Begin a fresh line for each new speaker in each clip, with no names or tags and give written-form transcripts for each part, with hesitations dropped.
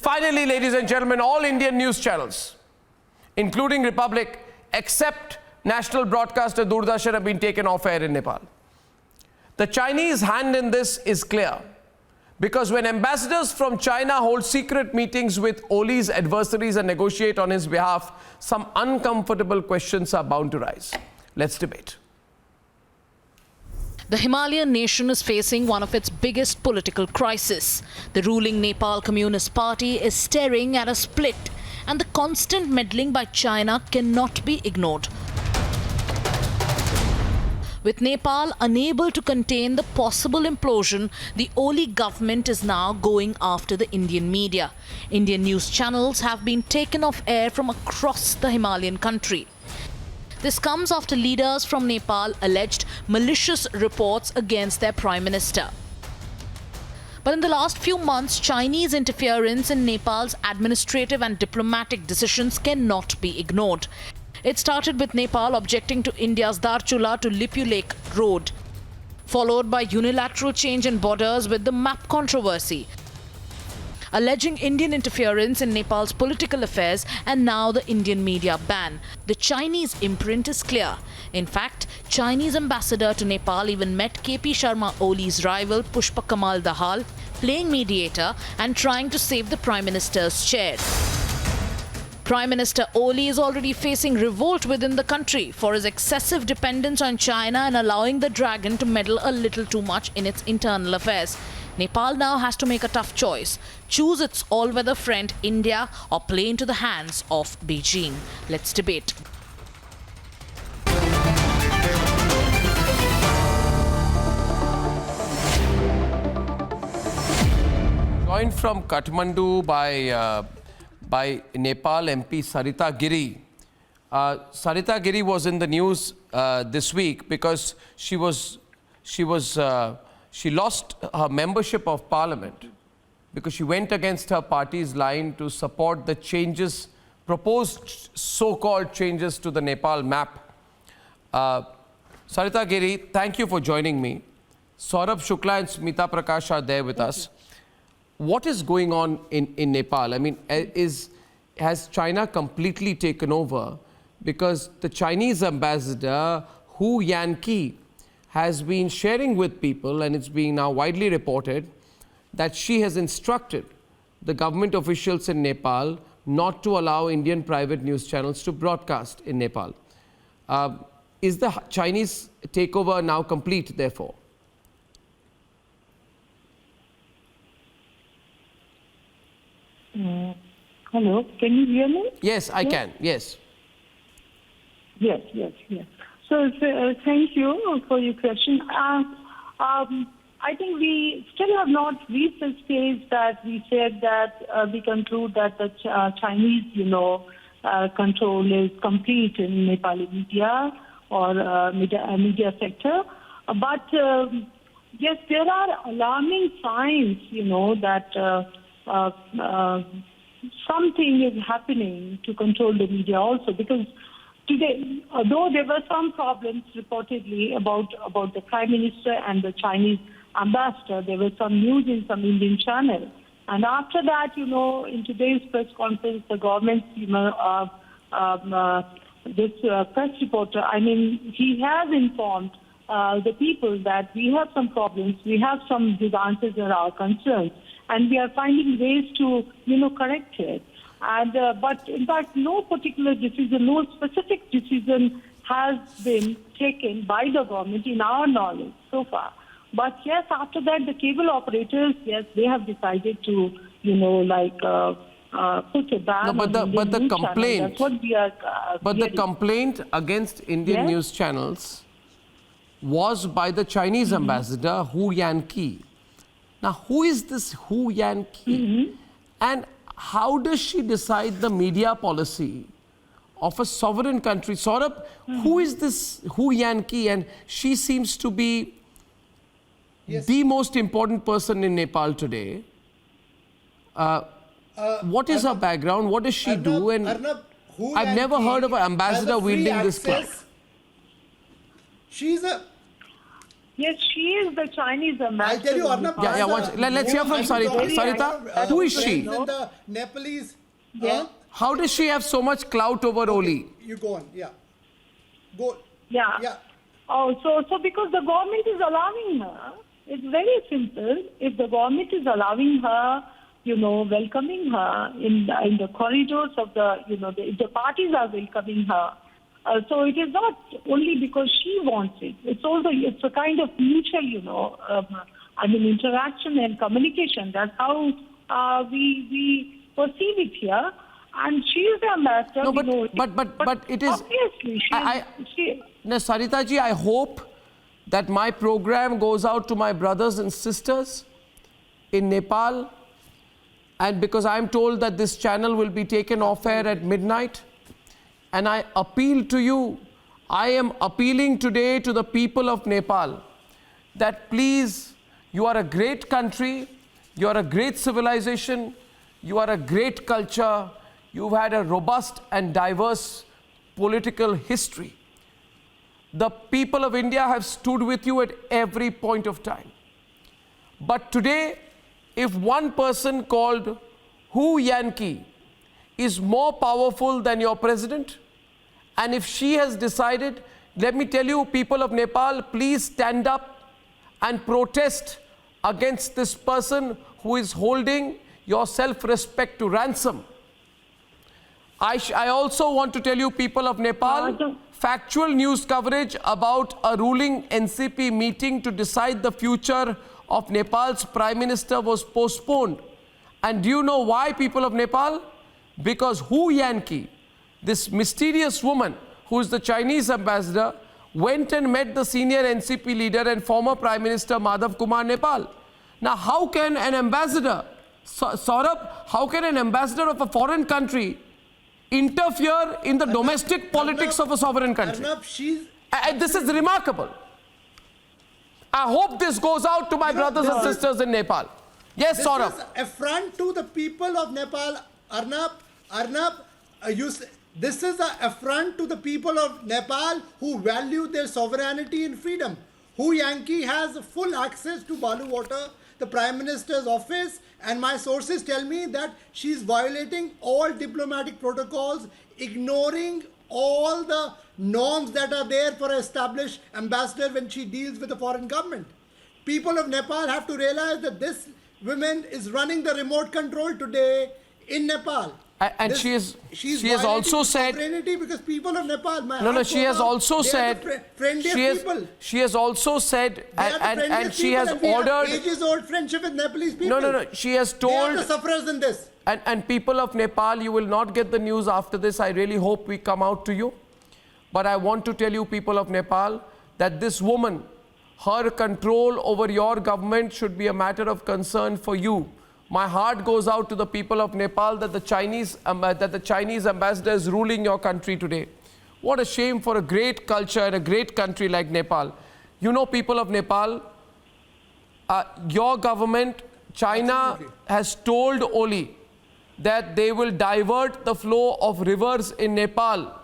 Finally, ladies and gentlemen, all Indian news channels, including Republic, except national broadcaster Doordarshan, have been taken off air in Nepal. The Chinese hand in this is clear, because when ambassadors from China hold secret meetings with Oli's adversaries and negotiate on his behalf, some uncomfortable questions are bound to rise. Let's debate.
The Himalayan nation is facing one of its biggest political crises. The ruling Nepal Communist Party is staring at a split, and the constant meddling by China cannot be ignored. With Nepal unable to contain the possible implosion, the Oli government is now going after the Indian media. Indian news channels have been taken off air from across the Himalayan country. This comes after leaders from Nepal alleged malicious reports against their Prime Minister. But in the last few months, Chinese interference in Nepal's administrative and diplomatic decisions cannot be ignored. It started with Nepal objecting to India's Darchula to Lipu Lake road, followed by unilateral change in borders with the map controversy, alleging Indian interference in Nepal's political affairs, and now the Indian media ban. The Chinese imprint is clear. In fact, Chinese ambassador to Nepal even met KP Sharma Oli's rival Pushpa Kamal Dahal, playing mediator and trying to save the Prime Minister's chair. Prime Minister Oli is already facing revolt within the country for his excessive dependence on China and allowing the dragon to meddle a little too much in its internal affairs. Nepal now has to make a tough choice. Choose its all-weather friend India or play into the hands of Beijing. Let's debate.
Joined from Kathmandu by Nepal MP Sarita Giri. Sarita Giri was in the news this week because she lost her membership of parliament because she went against her party's line to support the changes, proposed so-called changes to the Nepal map. Sarita Giri, thank you for joining me. Saurabh Shukla and Smita Prakash are there with us. What is going on in Nepal? I mean, has China completely taken over? Because the Chinese ambassador, Hu Yanqi, has been sharing with people, and it's being now widely reported, that she has instructed the government officials in Nepal not to allow Indian private news channels to broadcast in Nepal. Is the Chinese takeover now complete, therefore?
Hello, can you hear me?
Yes, I can, yes.
Yes. So, thank you for your question. I think we still have not reached the stage that we said that we conclude that the Chinese, control is complete in Nepali media or media sector. But yes, there are alarming signs, that something is happening to control the media also, because today, although there were some problems reportedly about the Prime Minister and the Chinese ambassador, there was some news in some Indian channel. And after that, in today's press conference, the government, this press reporter, he has informed the people that we have some problems, we have some grievances and our concerns, and we are finding ways to, correct it. And but in fact, no particular decision, no specific decision has been taken by the government in our knowledge so far. But yes, after that, the cable operators, yes, they have decided to, put a ban on Indian news channels. That's what we are.
But the complaint against Indian news channels was by the Chinese ambassador, Hu Yanqi. Now, who is this Hu Yanqi? And how does she decide the media policy of a sovereign country? Saurabh, who is this Hu Yanqi? And she seems to be the most important person in Nepal today. What is her background? What does she do? And I've never heard of an ambassador wielding this club.
She's a
Yes, she is the Chinese ambassador.
I'll tell you, Arnab.
Yeah, let's hear from Sarita. Sarita, who is she?
The Nepalese.
Yes.
How does she have so much clout over Oli?
You go on. Yeah. Go.
Yeah.
Yeah.
Oh, so because the government is allowing her, it's very simple. If the government is allowing her, welcoming her in the corridors of the parties are welcoming her. So it is not only because she wants it. It's a kind of mutual, interaction and communication. That's how we perceive it here. And she is the ambassador.
No, but it is.
Obviously,
No, Sarita ji, I hope that my program goes out to my brothers and sisters in Nepal. And because I'm told that this channel will be taken off air at midnight. And I appeal to you, I am appealing today to the people of Nepal that please, you are a great country, you are a great civilization, you are a great culture, you've had a robust and diverse political history. The people of India have stood with you at every point of time. But today, if one person called Hu Yankee is more powerful than your president, and if she has decided, let me tell you, people of Nepal, please stand up and protest against this person who is holding your self-respect to ransom. I also want to tell you, people of Nepal, factual news coverage about a ruling NCP meeting to decide the future of Nepal's Prime Minister was postponed. And do you know why, people of Nepal? Because Hu Yankee, this mysterious woman who is the Chinese ambassador, went and met the senior NCP leader and former Prime Minister Madhav Kumar Nepal. Now, how can an ambassador, Saurabh, how can an ambassador of a foreign country interfere in the domestic politics of a sovereign country? And this is remarkable. I hope this goes out to my brothers and sisters in Nepal. Yes, Saurabh.
This is affront to the people of Nepal. Arnab, this is an affront to the people of Nepal who value their sovereignty and freedom. Hu Yankee has full access to Balu Water, the Prime Minister's office, and my sources tell me that she's violating all diplomatic protocols, ignoring all the norms that are there for an established ambassador when she deals with a foreign government. People of Nepal have to realize that this woman is running the remote control today in Nepal.
And she has also said,
because people of Nepal,
she has also said, she has also said, and she has ordered
ages-old friendship with Nepalese people.
She has told,
they are the sufferers in this.
And people of Nepal, you will not get the news after this. I really hope we come out to you. But I want to tell you, people of Nepal, that this woman, her control over your government should be a matter of concern for you. My heart goes out to the people of Nepal that the Chinese ambassador is ruling your country today. What a shame for a great culture and a great country like Nepal. You know, people of Nepal, your government, China, has told Oli that they will divert the flow of rivers in Nepal.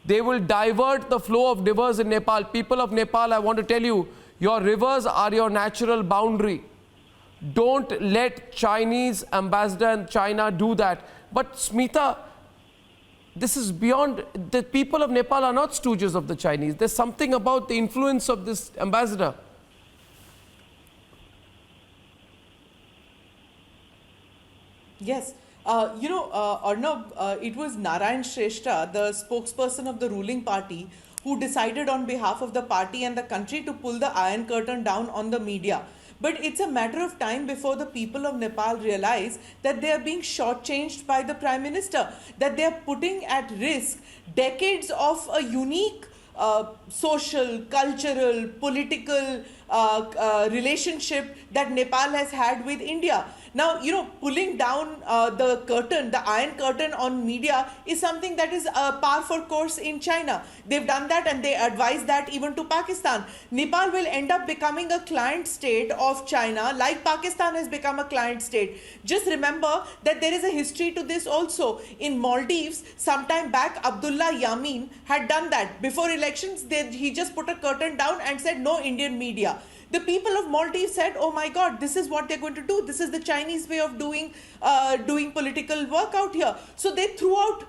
They will divert the flow of rivers in Nepal. People of Nepal, I want to tell you, your rivers are your natural boundary. Don't let Chinese ambassador and China do that. But Smita, this is beyond, the people of Nepal are not stooges of the Chinese. There's something about the influence of this ambassador.
Yes. Arnab, it was Narayan Shrestha, the spokesperson of the ruling party, who decided on behalf of the party and the country to pull the Iron Curtain down on the media. But it's a matter of time before the people of Nepal realize that they are being shortchanged by the Prime Minister, that they are putting at risk decades of a unique social, cultural, political relationship that Nepal has had with India. Now, pulling down the curtain, the iron curtain on media is something that is a par for course in China. They've done that and they advise that even to Pakistan. Nepal will end up becoming a client state of China, like Pakistan has become a client state. Just remember that there is a history to this also. In Maldives, sometime back, Abdullah Yamin had done that. Before elections, he just put a curtain down and said no Indian media. The people of Maldives said, oh my God, this is what they're going to do. This is the Chinese way of doing political work out here. So they threw out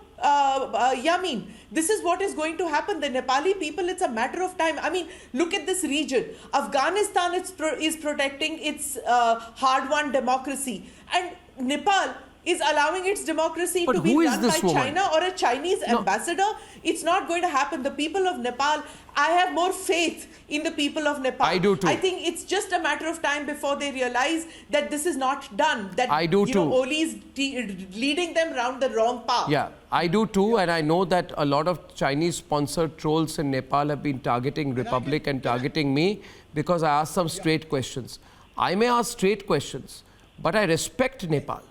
Yamin. This is what is going to happen. The Nepali people, it's a matter of time. I mean, look at this region. Afghanistan is protecting its hard-won democracy. And Nepal is allowing its democracy
But
to be
who is
run
this
by
woman?
China or a Chinese ambassador. It's not going to happen. The people of Nepal, I have more faith in the people of Nepal.
I do too.
I think it's just a matter of time before they realize that this is not done. That
I do too.
Oli is leading them round the wrong path.
Yeah, I do too, and I know that a lot of Chinese-sponsored trolls in Nepal have been targeting Republic and targeting me because I asked some straight questions. I may ask straight questions, but I respect Nepal.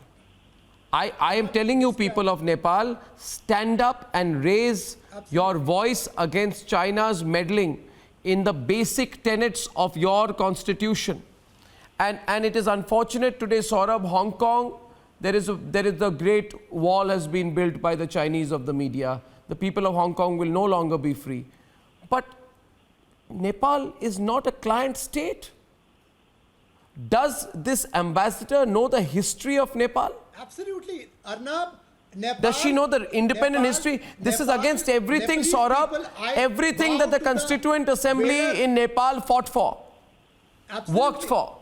I am telling you, people of Nepal, stand up and raise your voice against China's meddling in the basic tenets of your constitution. And it is unfortunate today, Saurabh, Hong Kong, there is the great wall has been built by the Chinese of the media. The people of Hong Kong will no longer be free. But Nepal is not a client state. Does this ambassador know the history of Nepal?
Absolutely. Arnab, Nepal.
Does she know the independent history? This is against everything,
Nepalese
Saurabh,
people, I
everything
bow
that the
to
Constituent Assembly
where-
in Nepal fought for,
Absolutely.
worked for.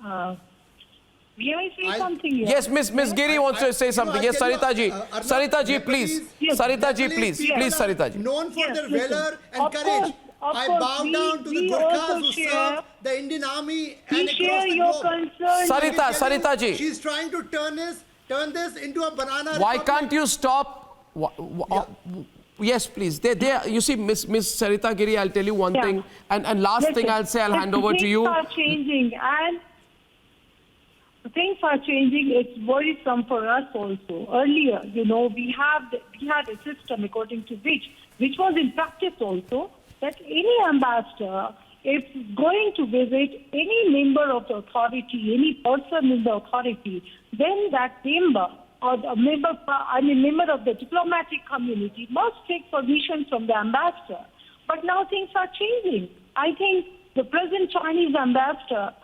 May I say
I-
something here?
Yes, Miss Giri wants to say something. Yes, Sarita ji.
Arnab,
Sarita ji, please.
Nepalese-
Sarita ji,
Nepalese
please.
people
Please,
are
Sarita ji.
known for
Yes,
their
listen.
valor and
Of
courage.
course, of
I
course,
bow
we-
down to the
we
Gurkhas
also
who
share-
serve the Indian army
We
and
share
across the
your
globe.
concern.
Sarita,
Let me tell you,
Sarita ji.
She's trying to turn this into a banana
Why
republic.
can't you stop? Yes, please. There. You see, Miss Sarita Giri, I'll tell you one
Yeah.
thing. And last thing
Listen,
I'll say, I'll hand over to
Things
you.
are changing and things are changing. It's worrisome for us also. Earlier, we had a system according to which was in practice also, that any ambassador, if going to visit any member of the authority, any person in the authority, then that member or the member of the diplomatic community must take permission from the ambassador. But now things are changing. I think the present Chinese ambassador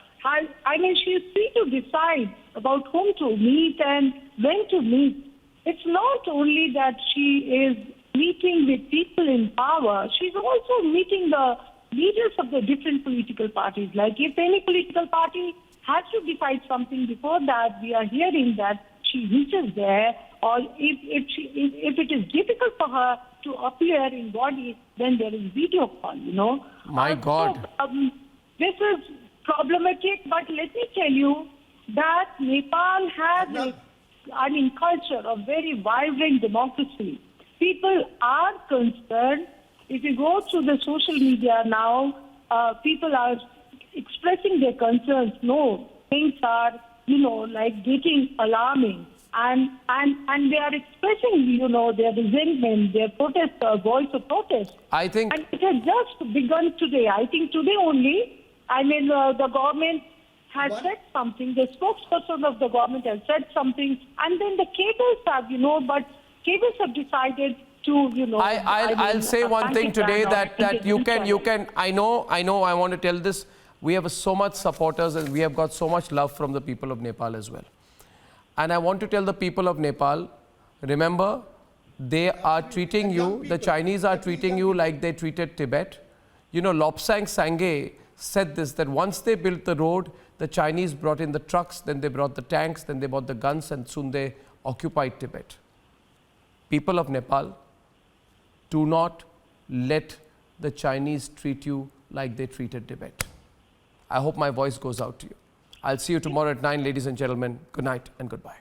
she is free to decide about whom to meet and when to meet. It's not only that she is meeting with people in power, she's also meeting the leaders of the different political parties. Like if any political party has to decide something before that, we are hearing that she reaches there, or if it is difficult for her to appear in body, then there is video call,
My God.
This is problematic, but let me tell you that Nepal has a culture of very vibrant democracy. People are concerned. If you go through the social media now, people are expressing their concerns. No, things are, like getting alarming. And they are expressing, their resentment, their protest, voice of protest.
I think
And it has just begun today. I think today only, the government has said something, the spokesperson of the government has said something, and then the cables have decided to,
I'll say one thing today that you can, I know, I want to tell this. We have so much supporters and we have got so much love from the people of Nepal as well. And I want to tell the people of Nepal, remember, they are treating you, the Chinese are treating you like they treated Tibet. Lobsang Sangay said this, that once they built the road, the Chinese brought in the trucks, then they brought the tanks, then they brought the guns, and soon they occupied Tibet. People of Nepal, do not let the Chinese treat you like they treated Tibet. I hope my voice goes out to you. I'll see you tomorrow at 9, ladies and gentlemen. Good night and goodbye.